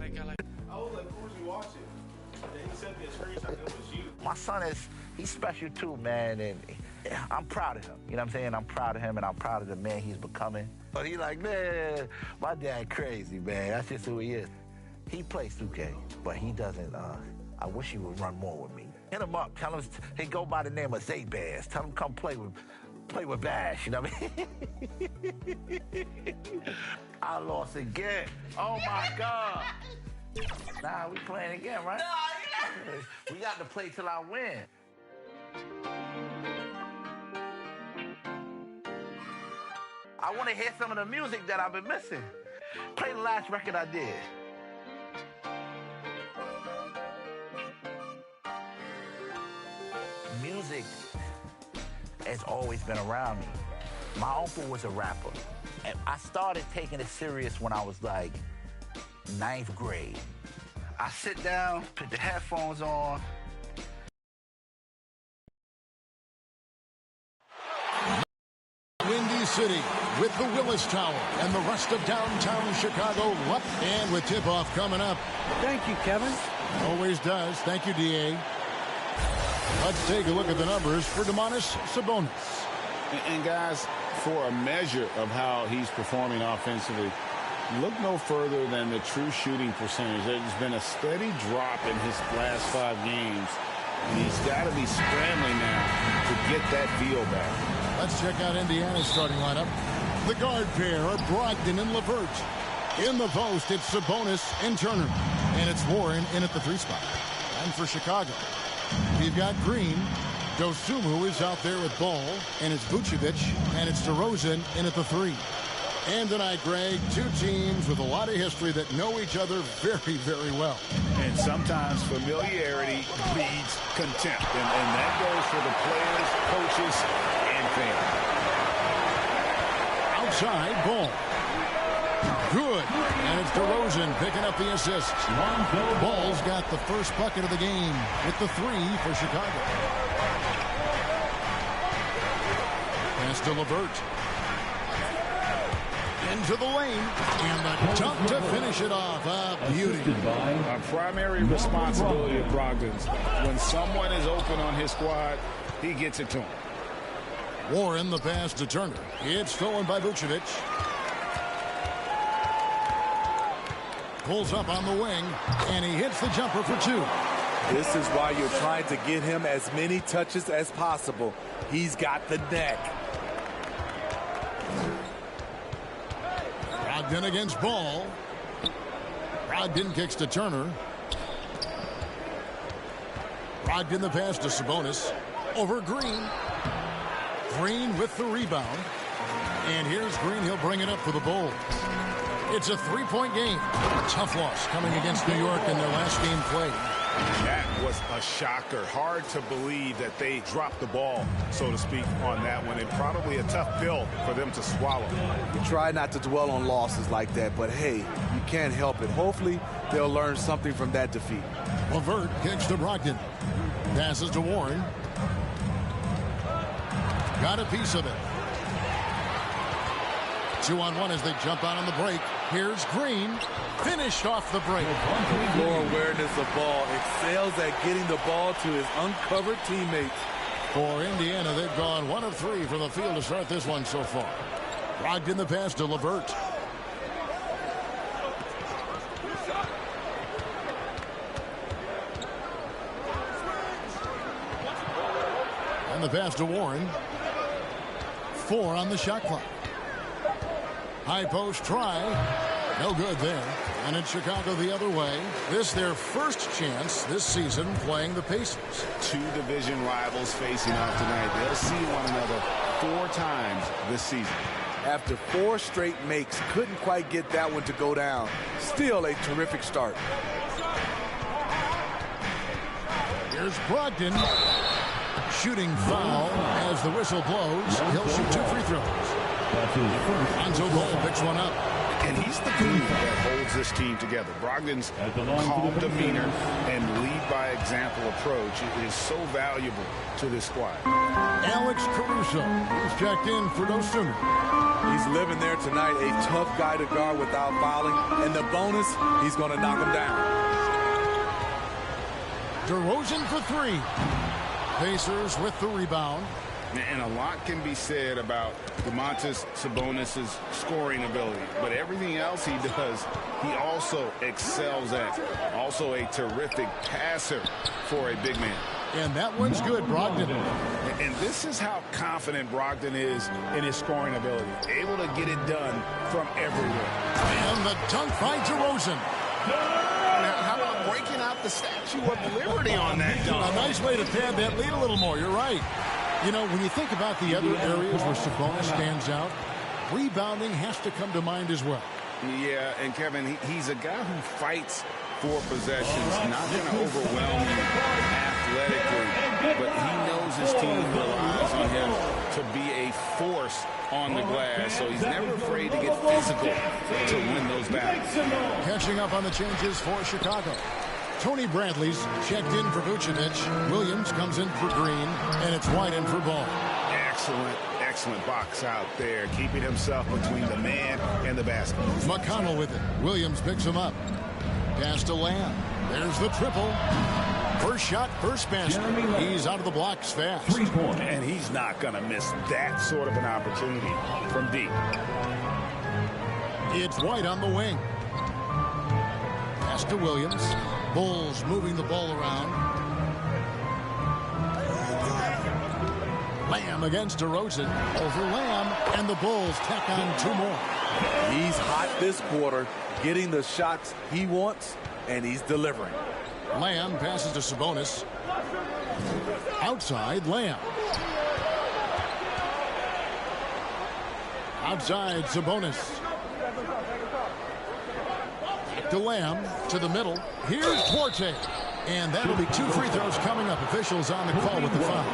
I was like, who was you watching? And he sent me a screenshot. It was you. My son he's special too, man, and I'm proud of him. You know what I'm saying? I'm proud of him, and I'm proud of the man he's becoming. But he's like, man, my dad crazy, man. That's just who he is. He plays 2K, but he doesn't. I wish he would run more with me. Hit him up. Tell him he go by the name of Zabaz. Tell him come play with Bash. You know what I mean? I lost again. Oh my God. Nah, we playing again, right? No, we got to play till I win. I want to hear some of the music that I've been missing. Play the last record I did. Music has always been around me. My uncle was a rapper, and I started taking it serious when I was like 9th grade. I sit down, put the headphones on. Windy City with the Willis Tower and the rest of downtown Chicago up and with tip-off coming up. Thank you, Kevin. Always does. Thank you, D.A. Let's take a look at the numbers for Domantas Sabonis. And guys, for a measure of how he's performing offensively, look no further than the true shooting percentage. There's been a steady drop in his last 5 games, and he's got to be scrambling now to get that feel back. Let's check out Indiana's starting lineup. The guard pair are Brogdon and LeVert. In the post, it's Sabonis and Turner. And it's Warren in at the 3 spot. And for Chicago, we've got Green. Dosunmu is out there with Ball. And it's Vucevic. And it's DeRozan in at the 3. And tonight, Greg, 2 teams with a lot of history that know each other very, very well. And sometimes familiarity breeds contempt. And that goes for the players, coaches, and fans. Outside, Ball. Good. And it's DeRozan picking up the assist. Ball's got the first bucket of the game with the 3 for Chicago. Pass to LeVert. Into the lane, and the dunk to finish it off. A beauty. A primary responsibility of Brogdon's. When someone is open on his squad, he gets it to him. Warren, the pass to Turner. It's stolen by Vucevic. Pulls up on the wing, and he hits the jumper for 2. This is why you're trying to get him as many touches as possible. He's got the neck. Brogdon against Ball. Brogdon kicks to Turner. Brogdon the pass to Sabonis. Over Green. Green with the rebound. And here's Green. He'll bring it up for the Bulls. It's a 3-point game. A tough loss coming against New York in their last game played. That was a shocker. Hard to believe that they dropped the ball, so to speak, on that one. And probably a tough pill for them to swallow. We try not to dwell on losses like that, but hey, you can't help it. Hopefully, they'll learn something from that defeat. LeVert kicks to Brogdon. Passes to Warren. Got a piece of it. 2-on-1 as they jump out on the break. Here's Green. Finished off the break. Floor awareness of Ball. Excels at getting the ball to his uncovered teammates. For Indiana, they've gone 1 of 3 from the field to start this one so far. Brogdon the pass to LeVert. And the pass to Warren. 4 on the shot clock. High post try. No good there. And in Chicago the other way. This their first chance this season playing the Pacers. 2 division rivals facing off tonight. They'll see one another 4 times this season. After 4 straight makes, couldn't quite get that one to go down. Still a terrific start. Here's Brogdon. Shooting foul as the whistle blows. He'll shoot 2 free throws. Lonzo Ball picks one up. And he's the glue that holds this team together. Brogdon's calm demeanor and lead by example approach is so valuable to this squad. Alex Caruso is checked in for those Sooners. He's living there tonight, a tough guy to guard without fouling. And the bonus, he's going to knock him down. DeRozan for three. Pacers with the rebound. And a lot can be said about Domantas Sabonis' scoring ability. But everything else he does, he also excels at. Also a terrific passer for a big man. And that one's good, Brogdon. And this is how confident Brogdon is in his scoring ability. Able to get it done from everywhere. And the dunk by DeRozan. Now, how about breaking out the Statue of Liberty on that dunk? A nice way to pad that lead a little more. You're right. You know, when you think about the other areas where Sabonis stands out, rebounding has to come to mind as well. Yeah, and Kevin, he's a guy who fights for possessions, not going to overwhelm you athletically, but he knows his team relies on him to be a force on the glass, so he's never afraid to get physical to win those battles. Catching up on the changes for Chicago. Tony Bradley's checked in for Vucevic. Williams comes in for Green, and it's White in for Ball. Excellent box out there, keeping himself between the man and the basket. McConnell with it. Williams picks him up. Pass to Lamb. There's the triple. First shot, first basket. He's out of the blocks fast. And he's not going to miss that sort of an opportunity from deep. It's White on the wing. Pass to Williams. Bulls moving the ball around. Lamb against DeRozan. Over Lamb, and the Bulls tack on two more. He's hot this quarter, getting the shots he wants, and he's delivering. Lamb passes to Sabonis. Outside, Lamb. Outside, Sabonis. Back to Lamb, to the middle. Here's Duarte. And that'll be two free throws coming up. Officials on the call with the foul.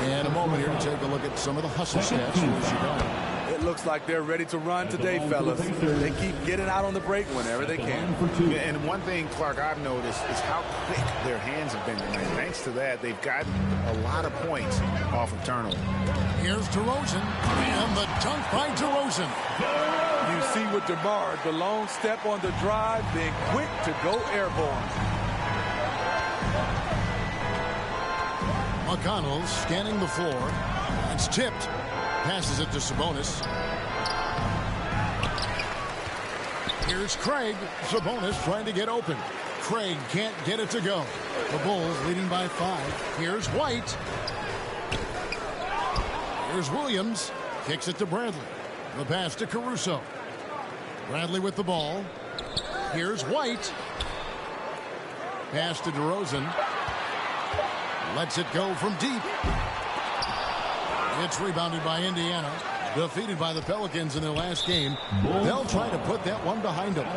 And a moment here to take a look at some of the hustle stats for Chicago. It looks like they're ready to run today, fellas. They keep getting out on the break whenever they can. And one thing, Clark, I've noticed is how quick their hands have been tonight. Thanks to that, they've gotten a lot of points off of turnover. Here's DeRozan, and the dunk by DeRozan. You see with DeMar, the long step on the drive, being quick to go airborne. McConnell scanning the floor. It's tipped. Passes it to Sabonis. Here's Craig. Sabonis trying to get open. Craig can't get it to go. The Bulls leading by 5. Here's White. Here's Williams. Kicks it to Bradley. The pass to Caruso. Bradley with the ball. Here's White. Pass to DeRozan. Lets it go from deep. It's rebounded by Indiana. Defeated by the Pelicans in their last game. They'll try to put that one behind them.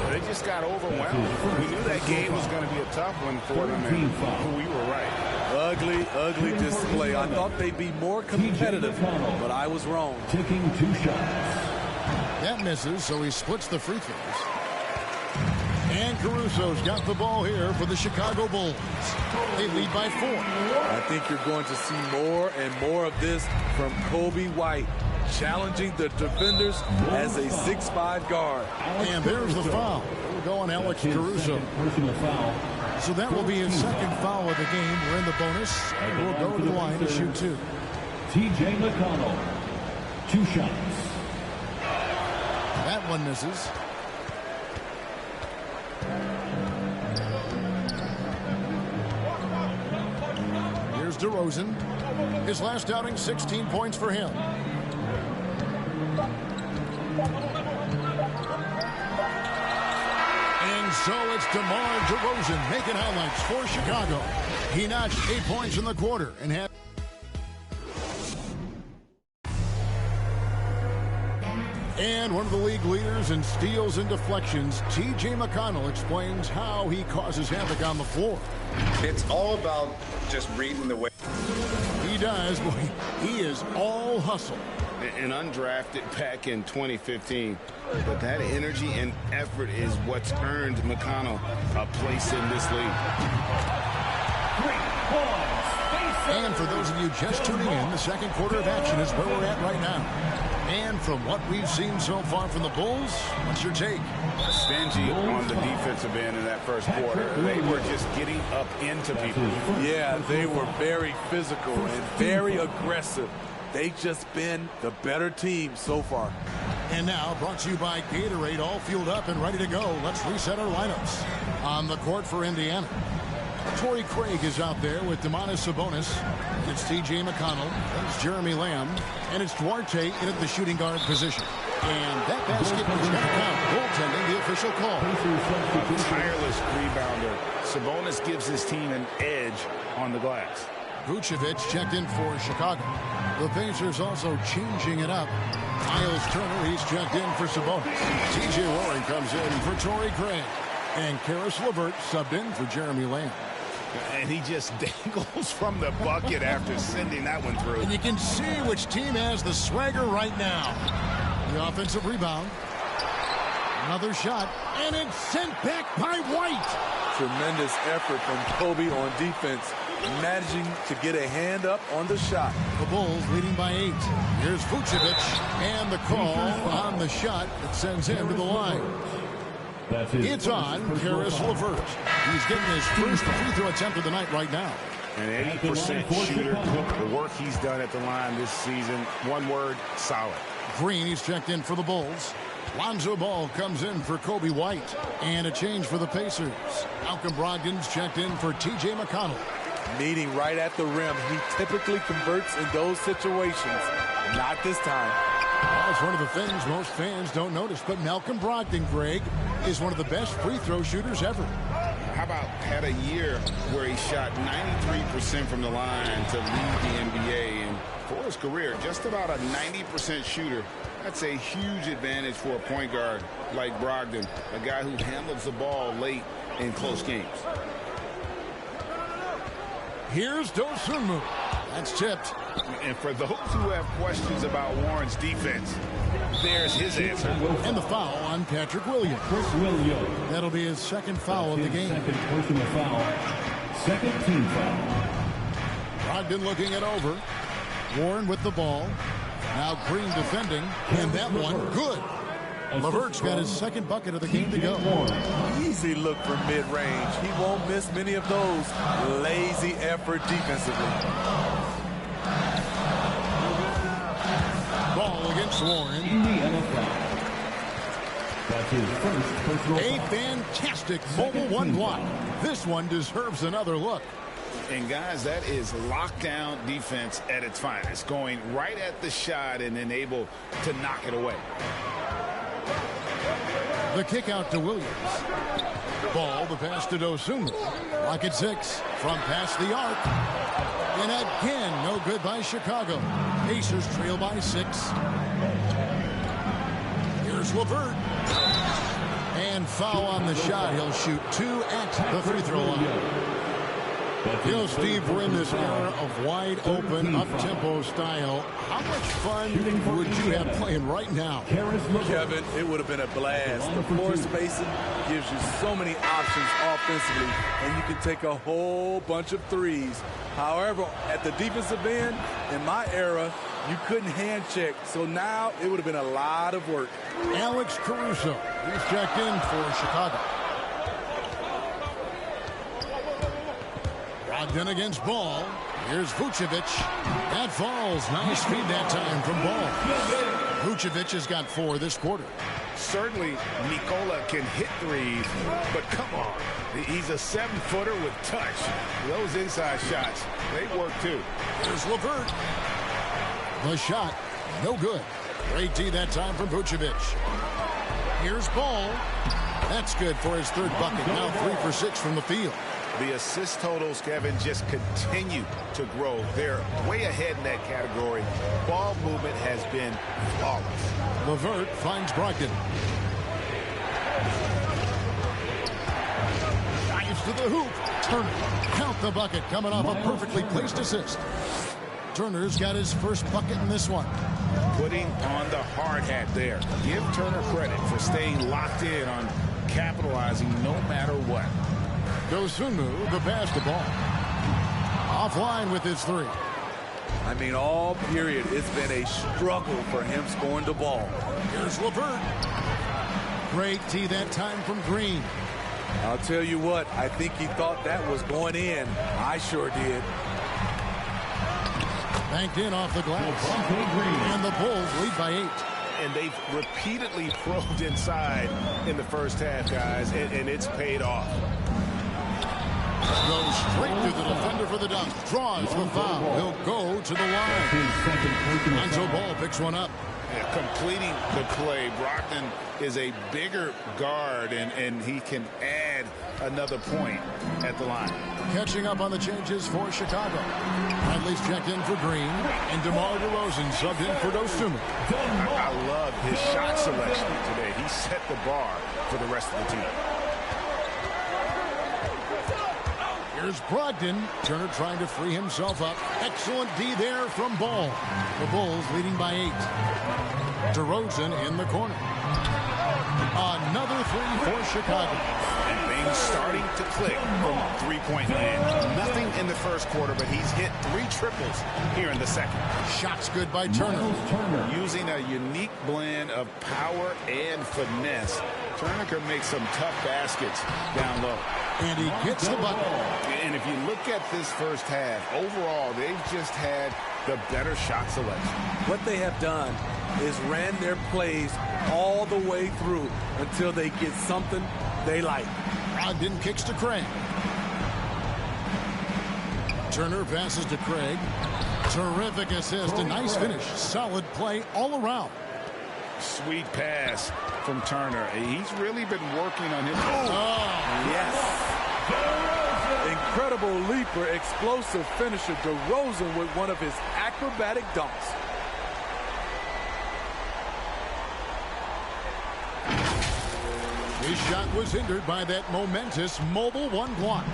They just got overwhelmed. We knew that game was going to be a tough one for them, and we were right. Ugly display. I thought they'd be more competitive, but I was wrong. Taking 2 shots. That misses, so he splits the free throws. And Caruso's got the ball here for the Chicago Bulls. They lead by 4. I think you're going to see more and more of this from Coby White, challenging the defenders as a 6'5" guard. And there's the foul. We'll go on Alex Caruso. So that will be his second foul of the game. We're in the bonus, and we'll go to the line to shoot 2. TJ McConnell, 2 shots. That one misses. Here's DeRozan. His last outing, 16 points for him. And so it's DeMar DeRozan making highlights for Chicago. He notched 8 points in the quarter and had. And one of the league leaders in steals and deflections, T.J. McConnell, explains how he causes havoc on the floor. It's all about just reading the way. He does. Boy, he is all hustle. and undrafted back in 2015. But that energy and effort is what's earned McConnell a place in this league. And for those of you just tuning in, the second quarter of action is where we're at right now. And from what we've seen so far from the Bulls, what's your take? Stingy on the defensive end in that first quarter. They were just getting up into people. Yeah, they were very physical and very aggressive. They've just been the better team so far. And now, brought to you by Gatorade, all fueled up and ready to go. Let's reset our lineups. On the court for Indiana, Torrey Craig is out there with Domantas Sabonis. It's T.J. McConnell. It's Jeremy Lamb. And it's Duarte in at the shooting guard position. And that basket is going to count. Goaltending, the official call. Tireless rebounder. Sabonis gives his team an edge on the glass. Vucevic checked in for Chicago. The Pacers also changing it up. Miles Turner, he's checked in for Sabonis. T.J. Warren comes in for Torrey Craig. And Karis LeVert subbed in for Jeremy Lamb. And he just dangles from the bucket after sending that one through. And you can see which team has the swagger right now. The offensive rebound. Another shot. And it's sent back by White. Tremendous effort from Kobe on defense, managing to get a hand up on the shot. The Bulls leading by 8. Here's Vucevic. And the call on the shot that sends him to the line. It's on Karis LeVert. He's getting his first free throw attempt of the night right now. An 80% shooter. The work he's done at the line this season, one word, solid. Green, he's checked in for the Bulls. Lonzo Ball comes in for Kobe White. And a change for the Pacers. Malcolm Brogdon's checked in for T.J. McConnell. Meeting right at the rim. He typically converts in those situations. Not this time. Well, it's one of the things most fans don't notice, but Malcolm Brogdon, Greg, is one of the best free throw shooters ever. How about had a year where he shot 93% from the line to lead the NBA, and for his career, just about a 90% shooter. That's a huge advantage for a point guard like Brogdon, a guy who handles the ball late in close games. Here's Dosunmu. That's tipped. And for those who have questions about Warren's defense, there's his answer. And the foul on Patrick Williams. That'll be his second foul of the game. Second personal foul. Second team foul. Brogdon looking it over. Warren with the ball. Now Green defending. And that one, good. LeVert's got his second bucket of the game to go. Easy look from mid-range. He won't miss many of those. Lazy effort defensively. Ball against Warren. That's his first personal A fantastic mobile one block. This one deserves another look. And guys, that is lockdown defense at its finest. Going right at the shot and then able to knock it away. The kick out to Williams. Ball, the pass to Dosunmu. Rocket 6 from past the arc. And again, no good by Chicago. Pacers trail by 6. Here's LeVert. And foul on the shot. He'll shoot 2 at the free throw line. You know, Steve, we're in this era of wide open, up-tempo style. How much fun would you have playing right now? Kevin, it would have been a blast. The floor spacing gives you so many options offensively, and you can take a whole bunch of threes. However, at the defensive end, in my era, you couldn't hand check. So now it would have been a lot of work. Alex Caruso, he's checked in for Chicago. Brogdon against Ball. Here's Vucevic. That falls. Nice feed that time from Ball. Vucevic has got 4 this quarter. Certainly, Nikola can hit threes, but come on. He's a 7-footer with touch. Those inside shots, they work too. Here's LeVert. The shot, no good. Great D that time from Vucevic. Here's Ball. That's good for his 3rd bucket. Now 3 for 6 from the field. The assist totals, Kevin, just continue to grow. They're way ahead in that category. Ball movement has been flawless. LeVert finds Brogdon. Dives to the hoop. Turner, count the bucket, coming off a perfectly placed assist. Turner's got his first bucket in this one. putting on the hard hat there. Give Turner credit for staying locked in on capitalizing no matter what. Dosunmu, the basketball. Offline with his three. I mean, all period, it's been a struggle for him scoring the ball. Here's LeVert. Great tee that time from Green. I'll tell you what, I think he thought that was going in. I sure did. Banked in off the glass. And the Bulls lead by 8. And they've repeatedly probed inside in the first half, guys, and it's paid off. Goes straight to the defender for the dunk. Draws the foul. He'll go to the line. Lonzo Ball picks one up. Yeah, completing the play. Brogdon is a bigger guard, and he can add another point at the line. Catching up on the changes for Chicago. Bradley's checked in for Green, and DeMar DeRozan subbed in for Dosunmu. I love his shot selection today. He set the bar for the rest of the team. Here's Brogdon. Turner trying to free himself up. Excellent D there from Ball. The Bulls leading by 8. DeRozan in the corner. Another three for Chicago. And things starting to click from three-point land. Nothing in the first quarter, but he's hit 3 triples here in the second. Shots good by Turner. Using a unique blend of power and finesse, Turner can make some tough baskets down low. And he gets the bucket. And if you look at this first half, overall, they've just had the better shot selection. What they have done is ran their plays all the way through until they get something they like. Brogdon kicks to Craig. Turner passes to Craig. Terrific assist. A nice finish. Solid play all around. Sweet pass from Turner. He's really been working on his... Yes. Incredible leaper, explosive finisher. DeRozan with one of his acrobatic dunks. His shot was hindered by that momentous mobile one block.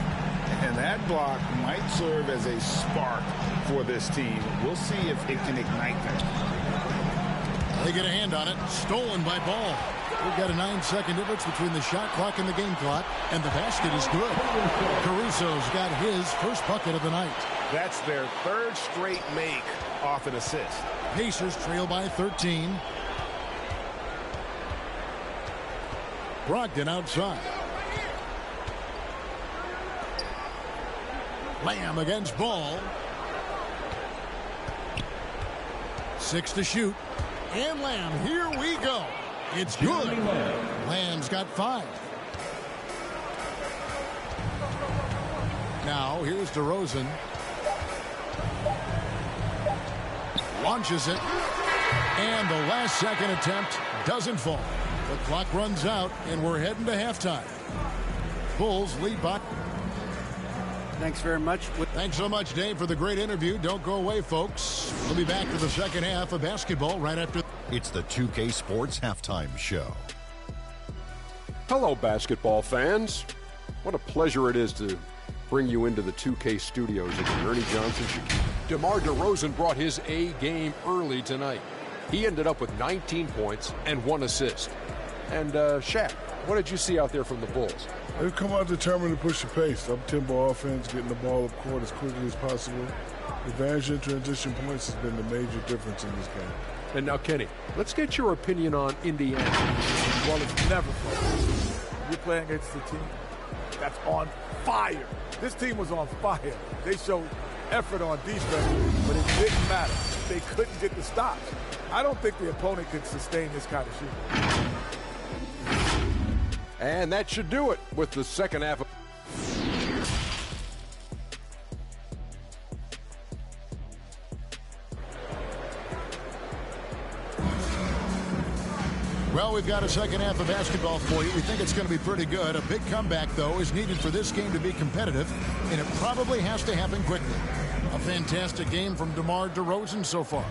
And that block might serve as a spark for this team. We'll see if it can ignite them. They get a hand on it. Stolen by Ball. We've got a 9-second difference between the shot clock and the game clock, and the basket is good. Caruso's got his first bucket of the night. That's their 3rd straight make off an assist. Pacers trail by 13. Brogdon outside. Lamb against Ball. 6 to shoot. And Lamb, here we go. It's good. Lamb's got 5. Now, here's DeRozan. Launches it. And the last second attempt doesn't fall. The clock runs out, and we're heading to halftime. Bulls lead by... Thanks very much. Thanks so much, Dave, for the great interview. Don't go away, folks. We'll be back for the second half of basketball right after... It's the 2K Sports Halftime Show. Hello, basketball fans. What a pleasure it is to bring you into the 2K studios again. Ernie Johnson. DeMar DeRozan brought his A game early tonight. He ended up with 19 points and 1 assist. And, Shaq, what did you see out there from the Bulls? They've come out determined to push the pace. Up-tempo offense, getting the ball up court as quickly as possible. Advantage in transition points has been the major difference in this game. And now, Kenny, let's get your opinion on Indiana. Well, it's never fun. You're playing against a team that's on fire. This team was on fire. They showed effort on defense, but it didn't matter. They couldn't get the stops. I don't think the opponent can sustain this kind of shooting. And that should do it with the second half. Well, we've got a second half of basketball for you. We think it's going to be pretty good. A big comeback, though, is needed for this game to be competitive, and it probably has to happen quickly. A fantastic game from DeMar DeRozan so far.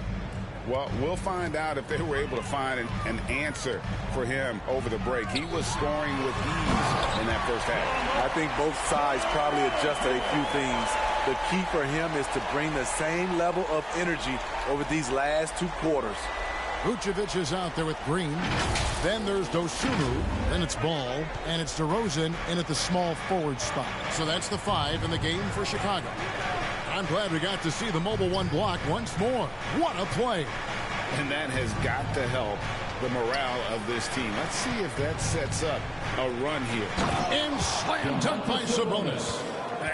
Well, we'll find out if they were able to find an answer for him over the break. He was scoring with ease in that first half. I think both sides probably adjusted a few things. The key for him is to bring the same level of energy over these last 2 quarters. Vucevic is out there with Green. Then there's Dosunmu. Then it's Ball. And it's DeRozan in at the small forward spot. So that's the 5 in the game for Chicago. I'm glad we got to see the Mobile One block once more. What a play. And that has got to help the morale of this team. Let's see if that sets up a run here. And slam dunk by Sabonis.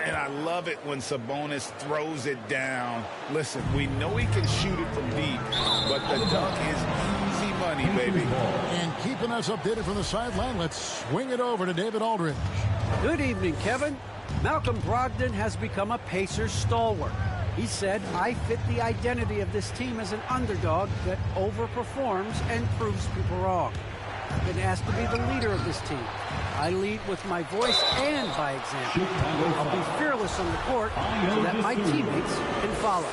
And I love it when Sabonis throws it down. Listen, we know he can shoot it from deep, but the dunk is easy money, baby. And keeping us updated from the sideline, let's swing it over to David Aldridge. Good evening, Kevin. Malcolm Brogdon has become a Pacers stalwart. He said, I fit the identity of this team as an underdog that overperforms and proves people wrong. I've been asked to be the leader of this team. I lead with my voice and by example. I'll be fearless on the court so that my teammates can follow.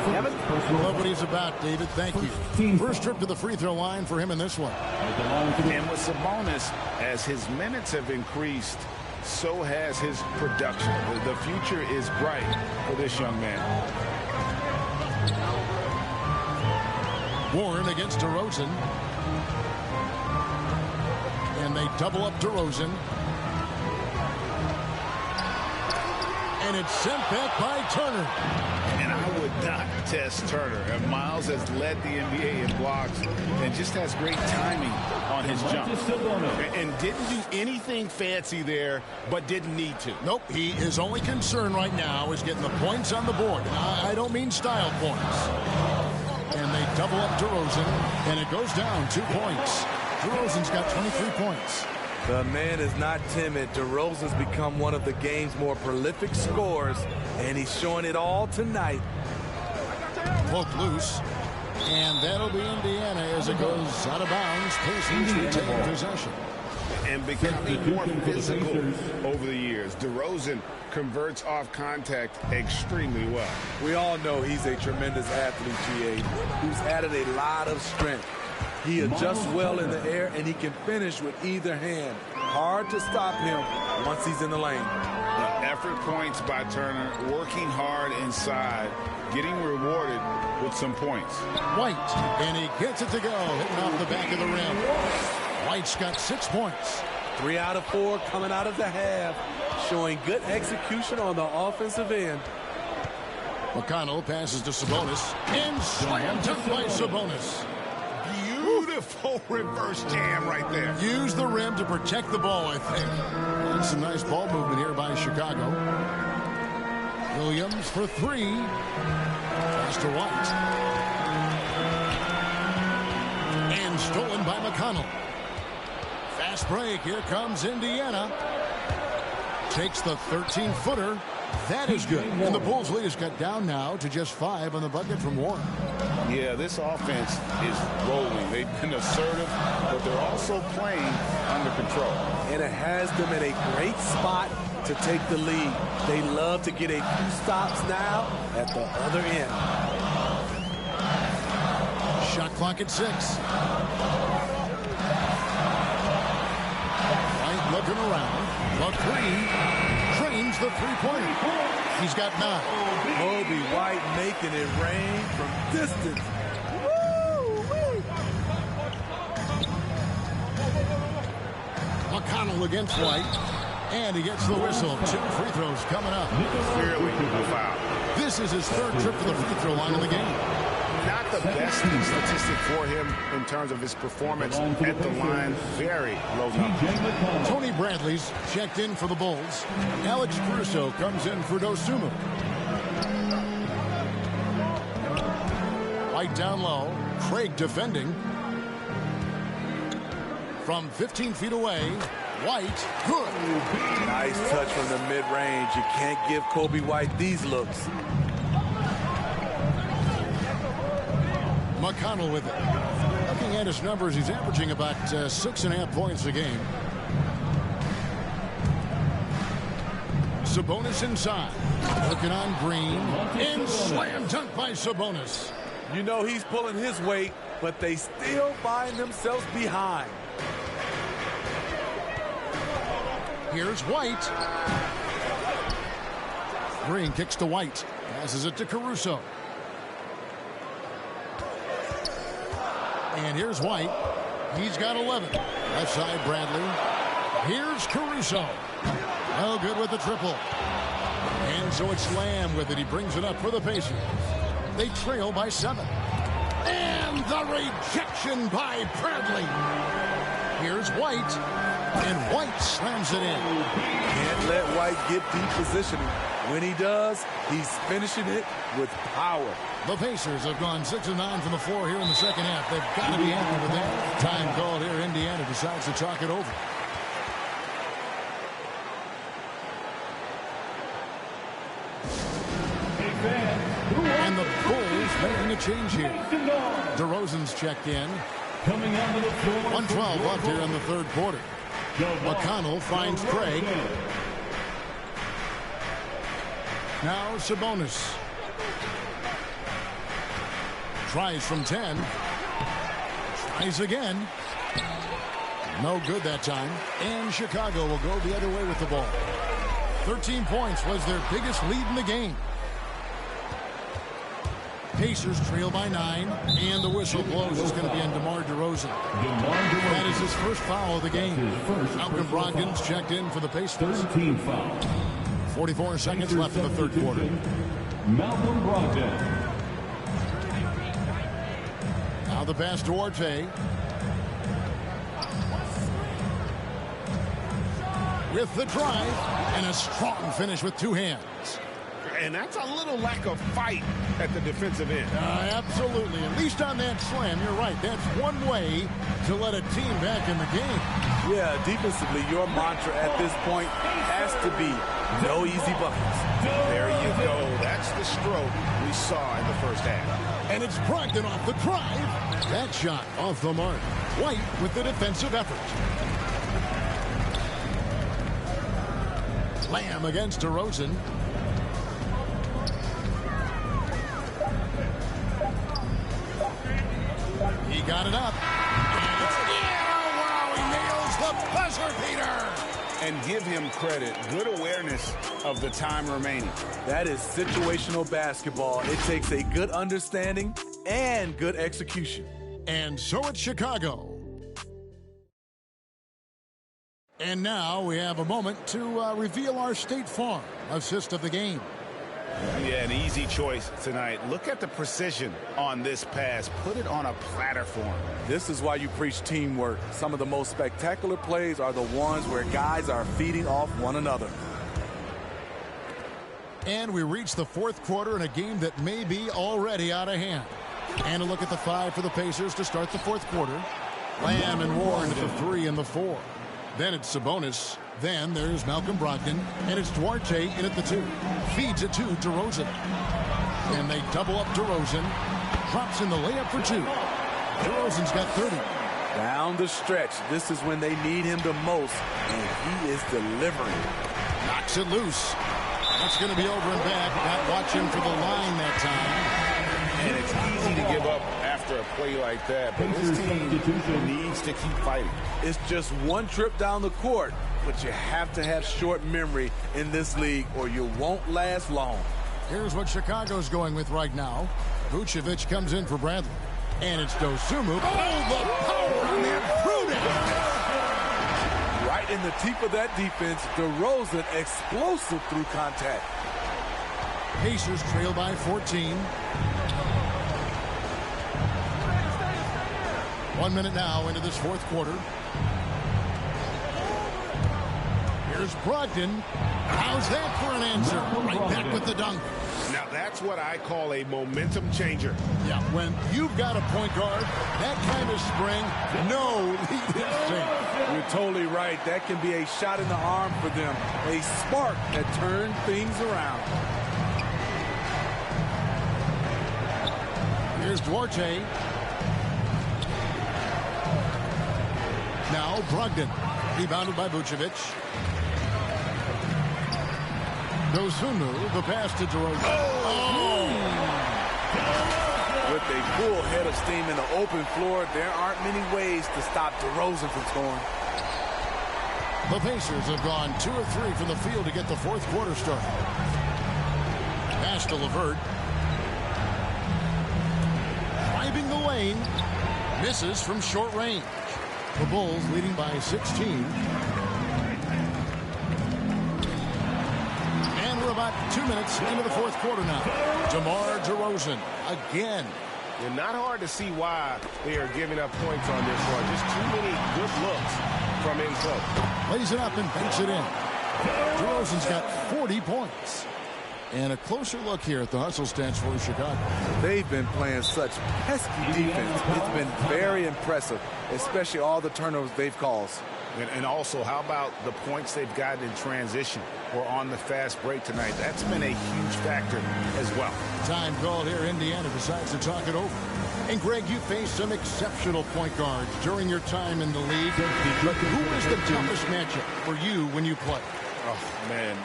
Kevin? Love what he's about, David. Thank you. First trip to the free throw line for him in this one. And with Sabonis, as his minutes have increased, so has his production. The future is bright for this young man. Warren against DeRozan. And they double up DeRozan. And it's sent back by Turner. And I would not test Turner. And Miles has led the NBA in blocks and just has great timing on his jump. And didn't do anything fancy there, but didn't need to. Nope, his only concern right now is getting the points on the board. And I don't mean style points. And they double up DeRozan, and it goes down 2 points. DeRozan's got 23 points. The man is not timid. DeRozan's become one of the game's more prolific scorers, and he's showing it all tonight. Poke loose, and that'll be Indiana as it goes out of bounds. Pacers retain possession. And becoming more physical over the years. DeRozan converts off contact extremely well. We all know he's a tremendous athlete, GA, who's added a lot of strength. He adjusts well in the air, and he can finish with either hand. Hard to stop him once he's in the lane. Effort points by Turner, working hard inside, getting rewarded with some points. White, and he gets it to go, hitting off the back of the rim. White's got 6 points. 3 out of 4 coming out of the half, showing good execution on the offensive end. McConnell passes to Sabonis, and slam dunk by Sabonis. Beautiful reverse jam right there. Use the rim to protect the ball, I think. And some nice ball movement here by Chicago. Williams for 3. Pass to White. And stolen by McConnell. Fast break. Here comes Indiana. Takes the 13-footer. That is good. And the Bulls lead has cut down now to just 5 on the bucket from Warren. Yeah, this offense is rolling. They've been assertive, but they're also playing under control. And it has them in a great spot to take the lead. They love to get a few stops now at the other end. Shot clock at 6. White looking around. McCree trains the three-pointer. He's got 9. Kobe White making it rain from distance. Woo-wee. McConnell against White. And he gets the whistle. 2 free throws coming up. Clearly a foul. This is his 3rd trip to the free throw line in the game. Not the best statistic for him in terms of his performance at the line. Very low number. Tony Bradley's checked in for the Bulls. Alex Caruso comes in for Dosunmu. White down low. Craig defending. From 15 feet away. White, good. Nice touch from the mid-range. You can't give Kobe White these looks. McConnell with it. Looking at his numbers, he's averaging about 6.5 points a game. Sabonis inside. Looking on Green. And slam dunk by Sabonis. You know he's pulling his weight, but they still find themselves behind. Here's White. Green kicks to White. Passes it to Caruso. And here's White. He's got 11. Left side, Bradley. Here's Caruso. No good with the triple. And so it's Lamb with it. He brings it up for the Pacers. They trail by 7. And the rejection by Bradley. Here's White. And White slams it in. Can't let White get deep positioning. When he does, he's finishing it with power. The Pacers have gone 6 of 9 from the floor here in the second half. They've got to be happy with that. Time called here. Indiana decides to chalk it over. And the Bulls making a change here. DeRozan's checked in. 1:12 left here in the third quarter. McConnell finds Craig. Now Sabonis. Tries from 10. Tries again. No good that time. And Chicago will go the other way with the ball. 13 points was their biggest lead in the game. Pacers trail by 9, and the whistle blows. It's going to be on DeMar DeRozan. That is his first foul of the game. Malcolm Brogdon's checked in for the Pacers. 13 foul. 44 seconds left in the third quarter. Malcolm Brogdon. Now the pass to Duarte. With the drive, and a strong finish with 2 hands. And that's a little lack of fight at the defensive end. Absolutely. At least on that slam, you're right. That's one way to let a team back in the game. Yeah, defensively, your mantra at this point has to be no easy buckets. There you go. That's the stroke we saw in the first half. And it's Brogdon off the drive. That shot off the mark. White with the defensive effort. Lamb against DeRozan. He got it up. Wow, he nails the buzzer beater. And give him credit. Good awareness of the time remaining. That is situational basketball. It takes a good understanding and good execution. And so it's Chicago. And now we have a moment to reveal our State Farm assist of the game. Yeah, an easy choice tonight. Look at the precision on this pass. Put it on a platter form. This is why you preach teamwork. Some of the most spectacular plays are the ones where guys are feeding off one another. And we reach the fourth quarter in a game that may be already out of hand. And a look at the 5 for the Pacers to start the fourth quarter. Lamb and Warren at the 3 and the 4. Then it's Sabonis. Then there's Malcolm Brogdon. And it's Duarte in at the 2. Feeds it to DeRozan. And they double up DeRozan. Drops in the layup for 2. DeRozan's got 30. Down the stretch. This is when they need him the most. And he is delivering. Knocks it loose. That's going to be over and back. Not watching for the line that time. And it's easy to give up after a play like that. But this team needs to keep fighting. It's just one trip down the court. But you have to have short memory in this league or you won't last long. Here's what Chicago's going with right now. Vucevic comes in for Bradley. And it's Dosunmu. Oh, the power on that Brutus! Right in the teeth of that defense, DeRozan explosive through contact. Pacers trail by 14. 1 minute now into this fourth quarter. Here's Brogdon. How's that for an answer? Right back with the dunk. Now that's what I call a momentum changer. Yeah, when you've got a point guard, that kind of spring, no lead is safe. You're totally right. That can be a shot in the arm for them. A spark that turns things around. Here's Duarte. Now Brogdon. Rebounded by Vucevic. Dosunmu, the pass to DeRozan. Oh! With a full head of steam in the open floor, there aren't many ways to stop DeRozan from scoring. The Pacers have gone 2 of 3 from the field to get the fourth quarter started. Pass to LeVert. Driving the lane. Misses from short range. The Bulls leading by 16. And we're about 2 minutes into the fourth quarter now. DeMar DeRozan again. And not hard to see why they are giving up points on this one. Just too many good looks from in close. Lays it up and banks it in. DeRozan's got 40 points. And a closer look here at the hustle stats for Chicago. They've been playing such pesky defense. It's been very impressive, especially all the turnovers they've caused. And also, how about the points they've gotten in transition or on the fast break tonight? That's been a huge factor as well. Time called here. Indiana decides to talk it over. And, Greg, you faced some exceptional point guards during your time in the league. But who is the toughest matchup for you when you play? Oh, man.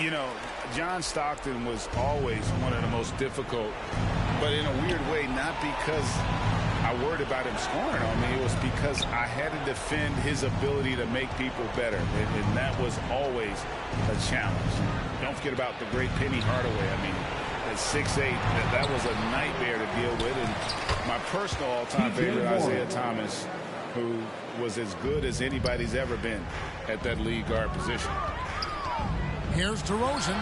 You know, John Stockton was always one of the most difficult, but in a weird way, not because I worried about him scoring on me. It was because I had to defend his ability to make people better, and that was always a challenge. Don't forget about the great Penny Hardaway. I mean, at 6'8", that was a nightmare to deal with. And my personal all-time favorite, Isaiah Thomas, who was as good as anybody's ever been at that lead guard position. Here's DeRozan.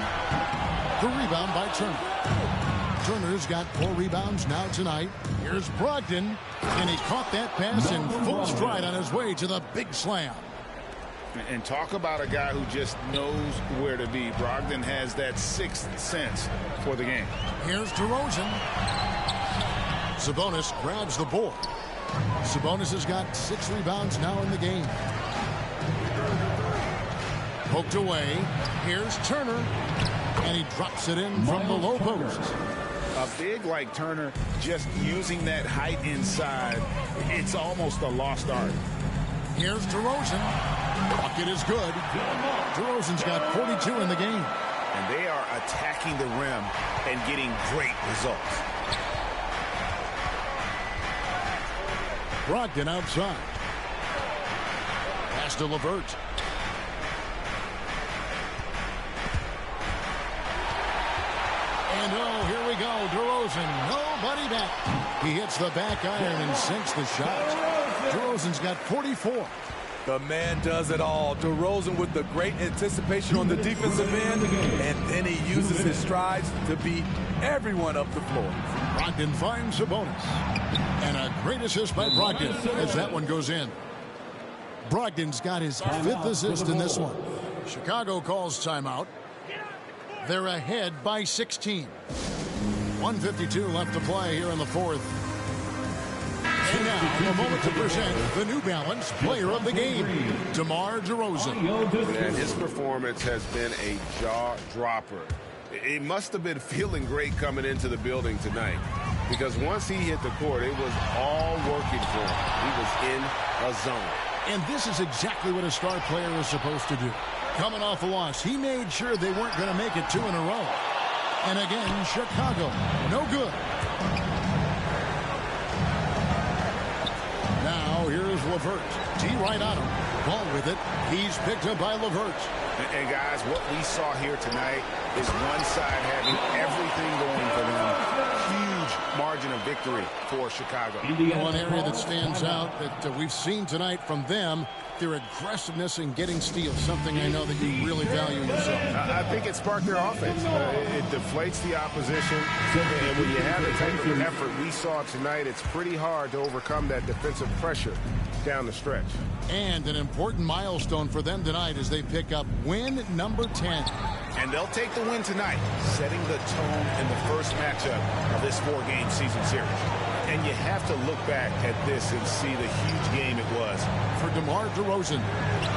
The rebound by Turner. Turner's got 4 rebounds now tonight. Here's Brogdon, and he caught that pass in full stride on his way to the big slam. And talk about a guy who just knows where to be. Brogdon has that sixth sense for the game. Here's DeRozan. Sabonis grabs the board. Sabonis has got 6 rebounds now in the game. Poked away. Here's Turner. And he drops it in from the low post. A big like Turner, just using that height inside, it's almost a lost art. Here's DeRozan. Bucket is good. DeRozan's got 42 in the game. And they are attacking the rim and getting great results. Brogdon outside. Pass to LeVert. And oh, here we go. DeRozan, nobody back. He hits the back iron and sinks the shot. DeRozan's got 44. The man does it all. DeRozan with the great anticipation on the defensive end, and then he uses his strides to beat everyone up the floor. Brogdon finds Sabonis. And a great assist by Brogdon as that one goes in. Brogdon's got his 5th assist in this one. Chicago calls timeout. They're ahead by 16. 1:52 left to play here in the fourth. And now, a moment to present the New Balance Player of the Game, DeMar DeRozan. And his performance has been a jaw-dropper. He must have been feeling great coming into the building tonight, because once he hit the court, it was all working for him. He was in a zone. And this is exactly what a star player is supposed to do. Coming off a loss, he made sure they weren't going to make it 2 in a row. And again, Chicago, no good. Now, here's LeVert. D right on him. Ball with it. He's picked up by LeVert. And guys, what we saw here tonight is one side having everything going for them. Huge margin of victory for Chicago. One area that stands out that we've seen tonight from them, their aggressiveness in getting steals, something I know that you really value yourself. I think it sparked their offense. It deflates the opposition. And when you have the type of effort we saw tonight, it's pretty hard to overcome that defensive pressure down the stretch. And an important milestone for them tonight as they pick up win number 10. And they'll take the win tonight, setting the tone in the first matchup of this 4-game season series. And you have to look back at this and see the huge game it was for DeMar DeRozan.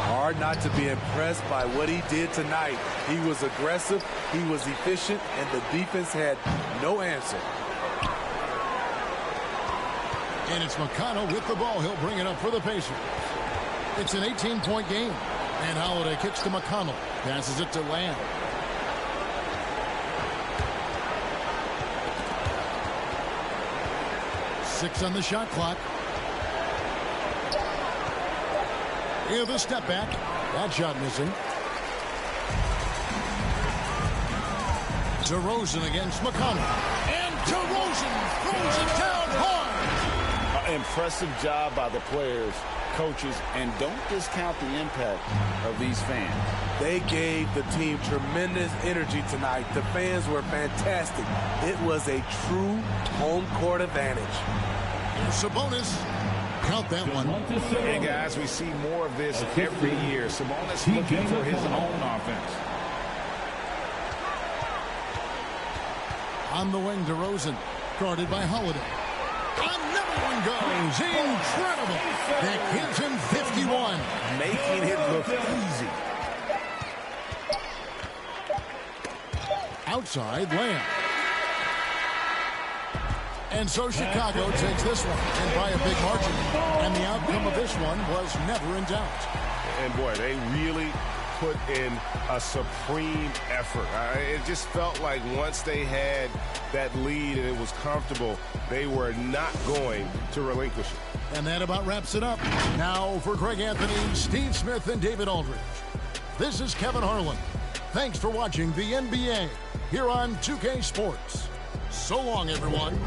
Hard not to be impressed by what he did tonight. He was aggressive, he was efficient, and the defense had no answer. And it's McConnell with the ball. He'll bring it up for the Pacers. It's an 18-point game. And Holiday kicks to McConnell. Passes it to Lamb. Six on the shot clock. Here's the step back. That shot missing. DeRozan against McConnell. And DeRozan throws it down hard. Impressive job by the players, coaches, and don't discount the impact of these fans. They gave the team tremendous energy tonight. The fans were fantastic. It was a true home court advantage. Here's Sabonis. Count that one. Hey, guys, we see more of this every year. Sabonis looking for his own offense. On the wing, DeRozan, guarded by Holiday. Another one goes. Incredible. That gives him 51. Making it look easy. Outside layup. And so Chicago takes this one, and by a big margin. And the outcome of this one was never in doubt. And boy, they really put in a supreme effort. It just felt like once they had that lead and it was comfortable, they were not going to relinquish it. And that about wraps it up. Now for Greg Anthony, Steve Smith, and David Aldridge. This is Kevin Harlan. Thanks for watching the NBA here on 2K Sports. So long, everyone.